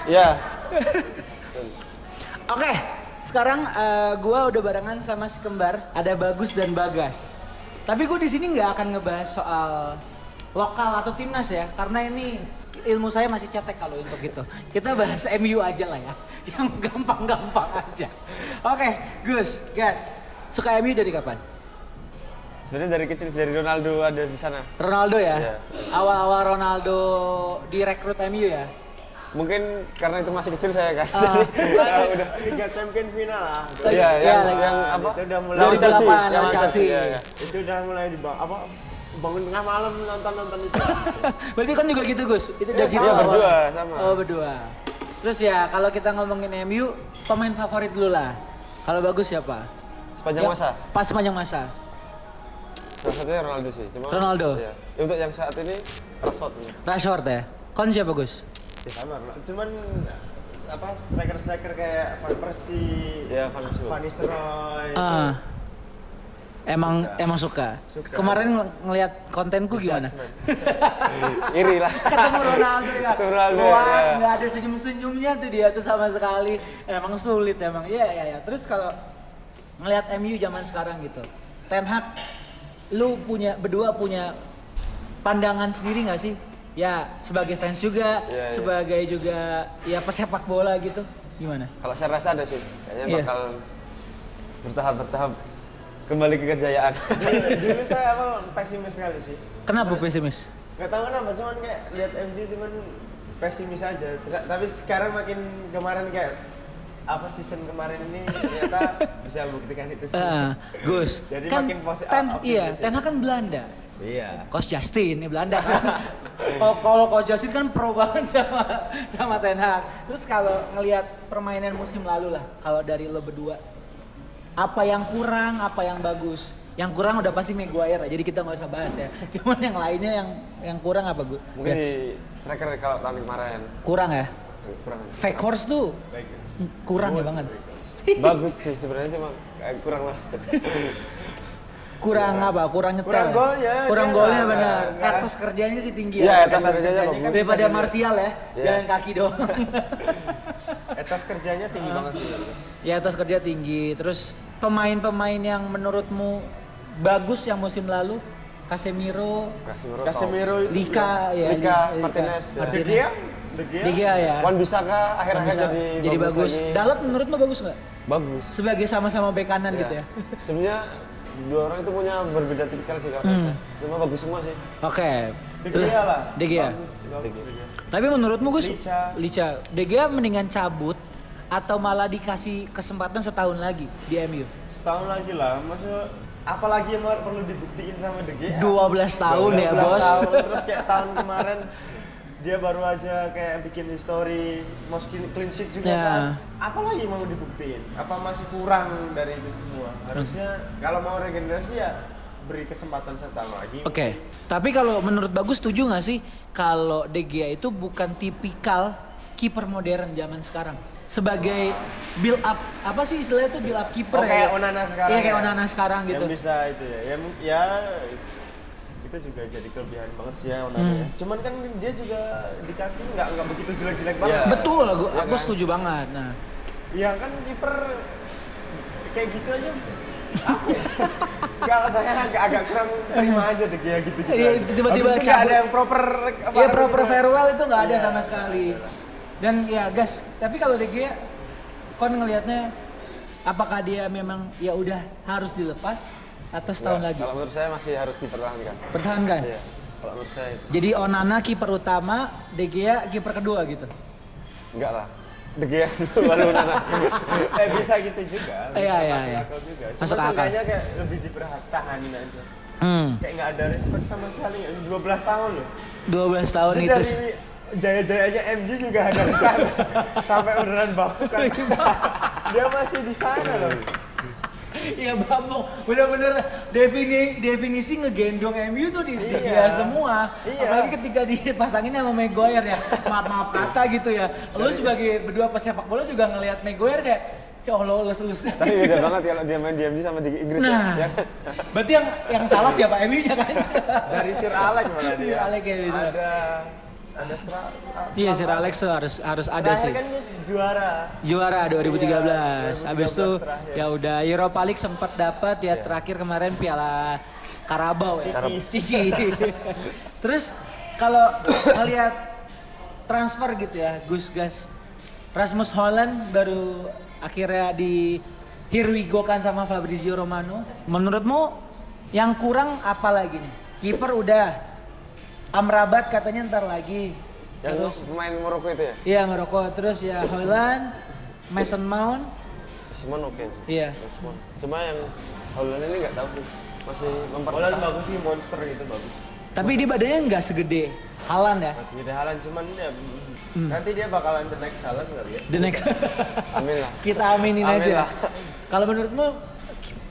Iya. Oke, sekarang gua udah barengan sama si kembar, ada Bagus dan Bagas. Tapi gue di sini nggak akan ngebahas soal lokal atau timnas ya, karena ini ilmu saya masih cetek kalau untuk itu. Kita bahas MU aja lah ya, yang gampang-gampang aja. Oke, Gus, Gas, suka MU dari kapan? Sebenarnya dari kecil, dari Ronaldo ada di sana. Ronaldo ya? Iya. Awal-awal Ronaldo direkrut MU ya? Mungkin karena itu masih kecil saya kan. Jadi udah Liga Champions final lah. Iya, Iya, yang apa? Itu udah mulai Lawan Chelsea, 2008 lawan Chelsea. Iya, iya. itu udah mulai bangun tengah malam nonton itu. Berarti kan juga gitu Gus? Itu dari situ Iya, awal. berdua, sama. Oh berdua. Terus ya kalau kita ngomongin MU, pemain favorit dulu lah. Kalau Bagus siapa? Sepanjang masa. Pas sepanjang masa. Salah satunya Ronaldo sih. Cuma, Ronaldo? Iya. Untuk yang saat ini Rashford. Rashford ya? Kon siapa Gus? Ya sama, cuman apa striker kayak Van Persie, Ya, Van Persie. Van Nistelrooy. Emang suka. Suka. Kemarin ngelihat kontenku gimana? Iri lah. Ketemu Ronaldo ya. Ketemu Ronaldo, Wah, ya. nggak ada senyum-senyumnya tuh dia tuh sama sekali. Emang sulit emang. Iya. Terus kalau ngelihat MU zaman sekarang gitu, Ten Hag, lu berdua punya pandangan sendiri nggak sih? Ya sebagai fans juga, Iya. sebagai juga ya pesepak bola gitu, gimana? Kalau saya rasa ada sih. Kayaknya Iya. bakal bertahap kembali ke kejayaan. Dulu saya awal pesimis sekali sih. Kenapa pesimis? Gak tahu kenapa, cuman kayak lihat MG cuman pesimis aja. Tapi sekarang makin kemarin kayak apa season kemarin ini ternyata bisa membuktikan itu sih. Gus, Jadi kan makin iya, optimis ya. Ten Hag kan Belanda. Iya. Coach Justin ini Belanda kan. Kalau Coach Justin kan pro banget sama Ten Hag. Terus kalau ngelihat permainan musim lalu lah, kalau dari lo berdua, apa yang kurang, apa yang bagus? Yang kurang udah pasti Maguire lah, jadi kita nggak usah bahas ya. Cuman yang lainnya yang kurang apa gue? Mungkin di striker kalau tahun kemarin. Kurang ya. Kurang. Fake horse tuh kurang ya banget. Bagus sih sebenarnya, cuma kurang lah. Kurang apa? Kurang nyetel. Kurang golnya, Kurang dia golnya nggak- benar. nggak- Etos kerjanya sih tinggi Iya, ya. etos kerjanya kan bagus. Daripada bisa Martial ya, Iya. jalan kaki doang. Etos kerjanya tinggi banget sih. Ya etos kerja tinggi. Terus pemain-pemain yang menurutmu bagus yang musim lalu? Casemiro, Casemiro itu Lika ya. Lika, Martinez, ya. De Gea? De Gea ya. Wan Bisaka akhir-akhir Bisa jadi bagus. lagi. Dalot menurutmu bagus nggak? Bagus. Sebagai sama-sama bek kanan Iya. gitu ya. Sebenarnya dua orang itu punya berbeda tipikal sih kalau saya. Cuma bagus semua sih. Oke. De Terus Gea lah. De Gea. Bagus, De Gea. Tapi menurutmu Gus, Licha. De Gea mendingan cabut atau malah dikasih kesempatan setahun lagi di MU? Setahun lagi lah, maksudnya apalagi yang perlu dibuktiin sama De Gea? 12 tahun ya 12 bos. tahun, terus kayak tahun kemarin dia baru aja kayak bikin history, mau clean sheet juga Ya. kan. Apalagi mau dibuktiin? Apa masih kurang dari itu semua? Harusnya kalau mau regenerasi ya beri kesempatan setahun lagi. Oke, tapi kalau menurut Bagus setuju nggak sih kalau De Gea itu bukan tipikal kiper modern zaman sekarang? Sebagai build up, apa sih istilahnya tuh build up kiper Oh, ya? kayak Onana sekarang. Iya kayak ya? Onana sekarang gitu. Yang bisa itu ya. Ya itu juga jadi kelebihan banget sih ya Onana ya. Cuman kan dia juga di kaki nggak begitu jelek-jelek banget. Iya. Betul, aku kan? setuju banget. Nah, Iya kan kiper kayak gitu aja. Apa ya? Kalau saya agak kurang terima aja deh kayak gitu. Iya, tiba-tiba Habis itu nggak cabut. ada yang proper iya proper farewell itu nggak ada Iya. sama sekali. Dan ya gas, tapi kalau De Gea, kon ngelihatnya apakah dia memang ya udah harus dilepas atau setahun Nggak, lagi? Kalau menurut saya masih harus dipertahankan. Pertahankan. Iya. Kalau menurut saya itu. Jadi Onana kiper utama, De Gea kiper kedua gitu. Enggak lah. De Gea dulu baru Onana. Bisa gitu juga. Bisa Iya, iya, masuk iya. akal juga. Cuma Masuk akal. seenggaknya kayak lebih dipertahanin aja. Kayak nggak ada respect sama sekali. 12 tahun loh. 12 tahun Jadi itu. dari jaya-jayanya MG juga ada di sana. Sampai beneran bahkan. Dia masih di sana loh. Iya Bambang, bener-bener definisi ngegendong MU tuh di Iya. dia semua. Iya. Apalagi ketika dipasangin sama Maguire ya, maaf kata gitu ya. Lu sebagai berdua pesepak bola juga ngelihat Maguire kayak, ya Allah lulus. Tapi beda banget kalau dia main di MG sama di Inggris Nah, ya. berarti yang salah siapa MU-nya kan? Dari Sir Alex malah dia. Sir Alex kayak gitu. Ada ada Iya, Sir Alex tuh harus ada terakhir sih. kan dia juara. Juara 2013. Iya, Habis itu 2013 terakhir. ya udah Europa League sempat dapat ya, terakhir kemarin Piala Karabau ya. Ciki. Terus kalau ngelihat transfer gitu ya, Gus Gas. Rasmus Holland baru akhirnya di here we go kan sama Fabrizio Romano. Menurutmu yang kurang apa lagi nih? Kiper udah, Amrabat katanya ntar lagi. Yang Terus pemain Maroko itu ya? iya Maroko, terus ya Holland, Mason Mount. Simon oke. Iya. Simon. Cuma yang Holland ini nggak tahu sih. Masih Holland mempertahankan. bagus sih, monster gitu bagus. Tapi dia badannya nggak segede Haaland ya. Masih gede Haaland cuman ya nanti dia bakalan the next Haaland kali ya. The next. Amin lah. Kita aminin Amin aja. lah. Kalau menurutmu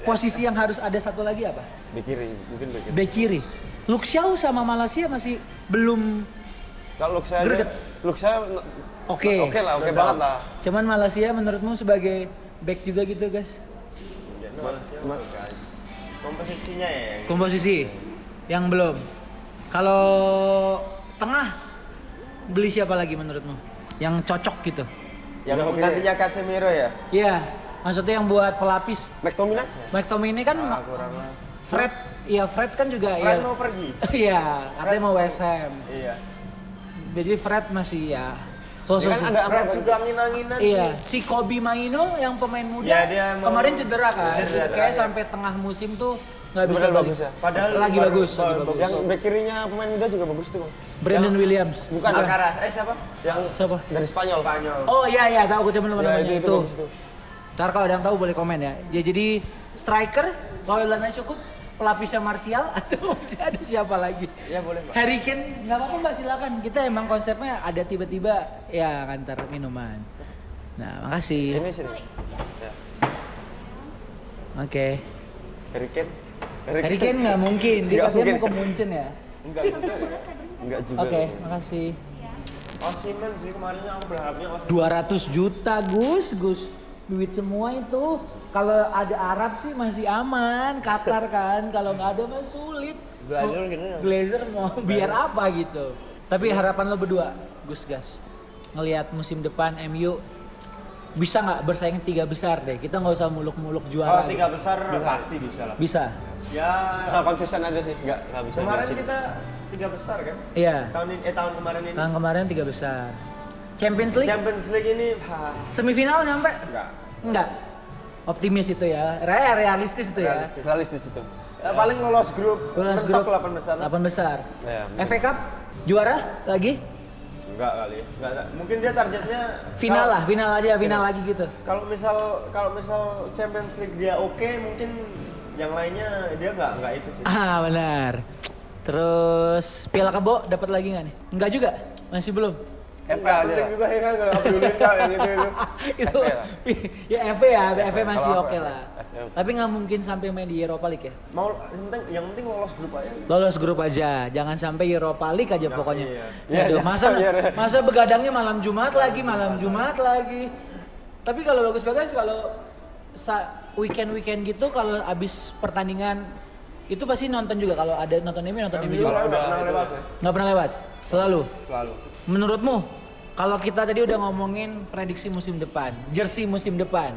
posisi yang harus ada satu lagi apa? Di kiri, mungkin di kiri. Bek kiri. Luxiao sama Malaysia masih belum Kalau look saya Greget. aja, look saya oke. oke lah, oke banget lah. Cuman Malaysia menurutmu sebagai back juga gitu guys? Ya, komposisinya ya. Komposisi yang belum. Kalau tengah beli siapa lagi menurutmu? Yang cocok gitu? Yang nantinya Casemiro ya. Iya, maksudnya yang buat pelapis. McTominay? McTominay kan Kurang lah. Fred, iya Fred kan juga Fred ya. mau pergi. Iya, katanya mau West Ham. Iya. Jadi Fred masih ya Ya sosok kan sih. ada Fred apa? juga angin-anginan Iya, sih. si Kobe Maino yang pemain muda Ya, dia mau- kemarin cedera kan. Cedera, Kayak ya. sampai tengah musim tuh nggak bisa Padahal balik. bagus ya. Padahal Lagi baru- bagus, baru- lagi bagus. Yang back kirinya pemain muda juga bagus tuh, Bang. Brandon Williams. Bukan. Alcaraz. Siapa? Yang Siapa? dari Spanyol. Spanyol. Oh iya iya, tahu aku cuma lupa Ya, namanya itu itu. bagus tuh. Ntar kalau ada yang tahu boleh komen ya. Ya jadi striker kalau Lana cukup, pelapisnya Martial atau masih ada siapa lagi? Ya boleh, Pak. Harry Kane nggak apa-apa Mbak, silakan. Kita emang konsepnya ada tiba-tiba ya antar minuman. Nah, makasih. Ini sini. Ya. Oke. Harry Kane. Harry Kane nggak mungkin, dia Nggak katanya mau mungkin. ke Munchen ya. Enggak juga ya. Enggak juga. Oke, makasih. Osimhen sih kemarin aku berharapnya 200 juta Gus. Duit semua itu. Kalau ada Arab sih masih aman, Qatar kan. Kalau nggak ada mah sulit. Glazer gitu ya. Glazer mau biar apa gitu. Tapi harapan lo berdua, Gus Gas, ngelihat musim depan MU bisa nggak bersaing 3 besar deh. Kita nggak usah muluk-muluk Kalau juara. 3 besar pasti bisa lah. Bisa. Ya Nggak konsisten aja sih, nggak bisa. kemarin di sini. kita 3 besar kan? Iya. Tahun kemarin ini. Tahun kemarin 3 besar. Champions League Champions League ini semifinal nyampe? enggak. Enggak. Optimis itu ya. Realistis itu ya. Realistis. Realistis itu. Paling lolos grup, Lolos mentok grup 8 besar. 8 besar. Ya, FA Cup juara lagi? Enggak kali. Enggak ada. Mungkin dia targetnya Final lah, final aja, final lagi gitu. Kalau misal Champions League dia oke, mungkin yang lainnya dia enggak itu sih. Ah, benar. Terus Piala Kebo dapat lagi nggak nih? Enggak juga, masih belum. Enggak penting juga ya enggak peduli enggak yang itu. Itu FA lah. ya FA ya, FA masih Kalau oke apa, lah. FA. Tapi nggak mungkin sampai main di Europa League ya. Mau yang penting lolos grup aja. Lolos grup aja, jangan sampai Europa League aja pokoknya. iya. Ya, Iya, masa iya. masa begadangnya malam Jumat lagi. Tapi kalau bagus-bagus kalau weekend gitu kalau abis pertandingan itu pasti nonton juga kalau ada nonton MU nonton MU juga. Enggak pernah lewat ya. Nggak pernah lewat, selalu. Selalu. Menurutmu kalau kita tadi udah ngomongin prediksi musim depan, jersey musim depan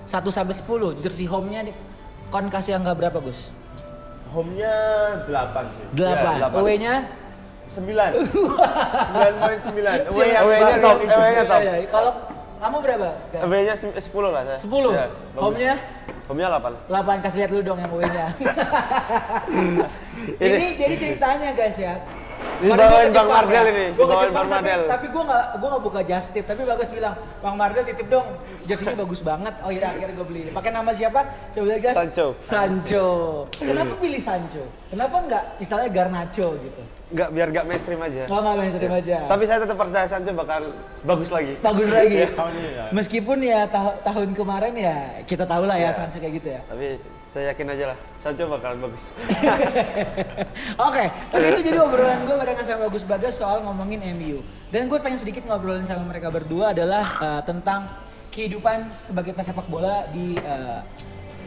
1 sampai 10, jersey home-nya kon kasih angka berapa, Gus? Home-nya 8 sih. 8. Ya, 8. Away-nya 9. 9.9. Away-nya top, away-nya top. Iya, kalau kamu berapa? Away-nya 10 lah saya. 10. Ya, bagus. Home-nya Home-nya 8. 8, kasih lihat dulu dong yang away-nya. Ini jadi ceritanya guys ya. Dibawain Kemarin Bang gua ke Jepang Mardel ya. ini, Gua ke dibawain Jepang, Bang Mardel. Tapi gua nggak buka just tip, tapi Bagas bilang, "Bang Mardel titip dong, jersey-nya bagus banget." Oh iya, akhirnya gua beli. Pakai nama siapa? Coba lihat guys. Sancho. Kenapa pilih Sancho? Kenapa enggak misalnya Garnacho gitu? Biar nggak mainstream aja. Oh, nggak mainstream aja. Tapi saya tetap percaya Sancho bakal bagus lagi. Bagus lagi. Iya. Meskipun ya tahun kemarin ya kita tahu lah ya Iya. Sancho kayak gitu ya. Tapi saya yakin aja lah, Sancho bakalan bagus. Oke, tapi itu jadi obrolan gue barengan sama Bagus Bagas soal ngomongin MU. Dan gue pengen sedikit ngobrolin sama mereka berdua adalah tentang kehidupan sebagai pesepak bola di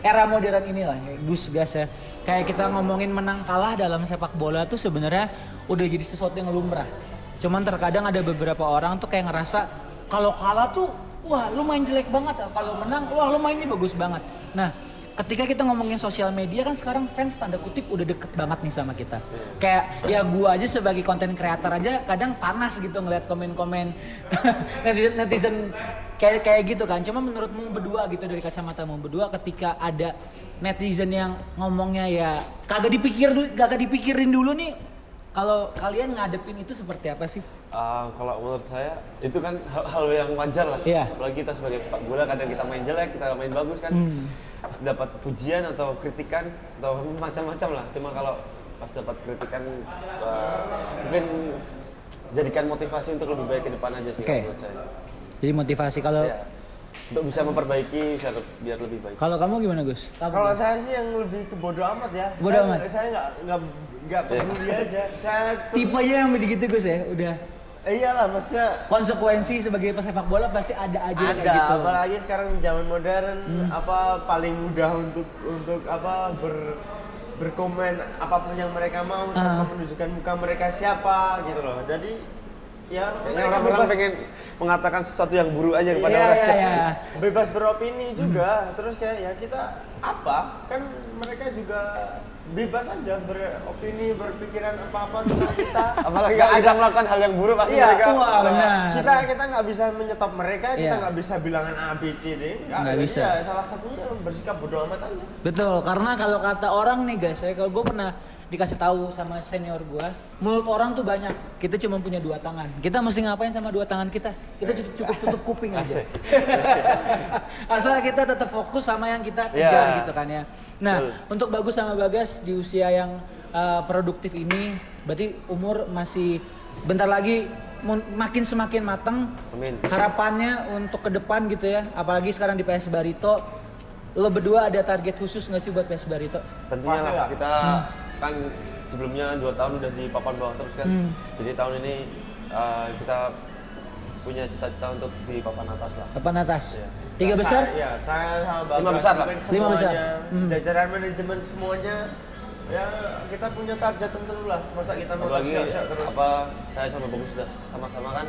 era modern inilah, ya, Gus Gas ya. Kayak kita ngomongin menang kalah dalam sepak bola tuh sebenarnya udah jadi sesuatu yang lumrah. Cuman terkadang ada beberapa orang tuh kayak ngerasa kalau kalah tuh, wah lu main jelek banget. Kalau menang, wah lu mainnya bagus banget. Nah, ketika kita ngomongin sosial media kan sekarang fans tanda kutip udah deket banget nih sama kita. Kayak ya gua aja sebagai konten kreator aja kadang panas gitu ngeliat komen-komen netizen kayak gitu kan. Cuma menurutmu berdua gitu dari kacamatamu berdua ketika ada netizen yang ngomongnya ya kagak dipikirin dulu nih. Kalau kalian ngadepin itu seperti apa sih? Kalau menurut saya itu kan hal yang wajar lah. Iya. Apalagi kita sebagai sepak bola kadang kita main jelek, kita main bagus kan. Pas dapat pujian atau kritikan atau macam-macam lah. Cuma kalau pas dapat kritikan mungkin jadikan motivasi untuk lebih baik ke depan aja sih kalau menurut saya. Jadi motivasi kalau untuk bisa memperbaiki biar lebih baik. Kalau kamu gimana Gus? Kalau saya sih yang lebih ke bodo amat ya. Bodo amat. Saya nggak peduli aja. Saya tipenya yang begitu Gus ya, udah. Iyalah, maksudnya konsekuensi sebagai pesepak bola pasti ada aja kayak gitu. Apalagi sekarang zaman modern paling mudah untuk berkomen apapun yang mereka mau tanpa menunjukkan muka mereka siapa gitu loh. Jadi ya orang-orang pengen mengatakan sesuatu yang buruk aja kepada orang. Bebas beropini juga. Terus kayak ya kita apa? Kan mereka juga bebas aja beropini, berpikiran apa-apa tentang kita. Apalagi ada melakukan hal yang buruk pasti mereka. Benar. Kita nggak bisa menyetop mereka, kita nggak bisa bilangan A, B, C, D. Nggak bisa. Ya, salah satunya bersikap bodo amat aja. Betul, karena kalau kata orang nih guys, kalau gue pernah dikasih tahu sama senior gue, mulut orang tuh banyak, kita cuma punya 2 tangan. Kita mesti ngapain sama 2 tangan kita? Kita cukup tutup kuping aja. Asal kita tetap fokus sama yang kita kejar gitu kan ya. Nah, untuk Bagus sama Bagas di usia yang produktif ini, berarti umur masih bentar lagi semakin matang. Amin. Harapannya untuk ke depan gitu ya, apalagi sekarang di PS Barito, lo berdua ada target khusus nggak sih buat PS Barito? Tentunya lah, kita kan sebelumnya 2 tahun udah di papan bawah terus kan. Jadi tahun ini kita punya cita-cita untuk di papan atas lah. Papan atas. Ya. 3 besar? Iya, saya sama Bagas. 5 besar lah. 5 besar. Jajaran manajemen semuanya ya kita punya target tertentu lah. Masa kita mau tersiap terus. Saya sama Bagus sudah sama-sama kan.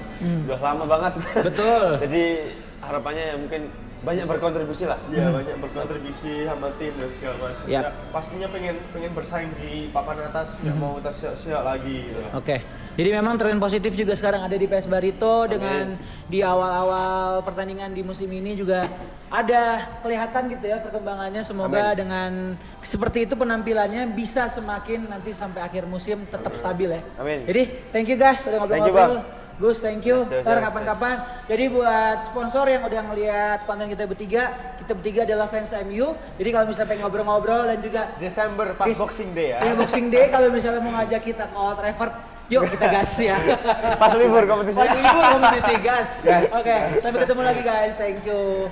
Udah lama banget. Betul. Jadi harapannya ya mungkin banyak berkontribusi lah. Iya, banyak berkontribusi sama tim dan segala macam. Ya. Pastinya pengen bersaing di papan atas, nggak mau tersiap lagi gitu. Oke. Jadi memang tren positif juga sekarang ada di PS Barito dengan di awal-awal pertandingan di musim ini juga ada kelihatan gitu ya perkembangannya. Semoga dengan seperti itu penampilannya bisa semakin nanti sampai akhir musim tetap stabil ya. Amin. Jadi thank you guys udah ngobrol-ngobrol. Gus, thank you. Ntar kapan-kapan. Jadi buat sponsor yang udah ngeliat konten kita bertiga adalah fans MU. Jadi kalau misalnya pengen ngobrol-ngobrol dan juga Desember pas Boxing Day ya. Iya, Boxing Day kalau misalnya mau ngajak kita ke Old Trafford, yuk kita gas ya. Pas libur kompetisi. Gas. Oke, sampai ketemu lagi guys. Thank you.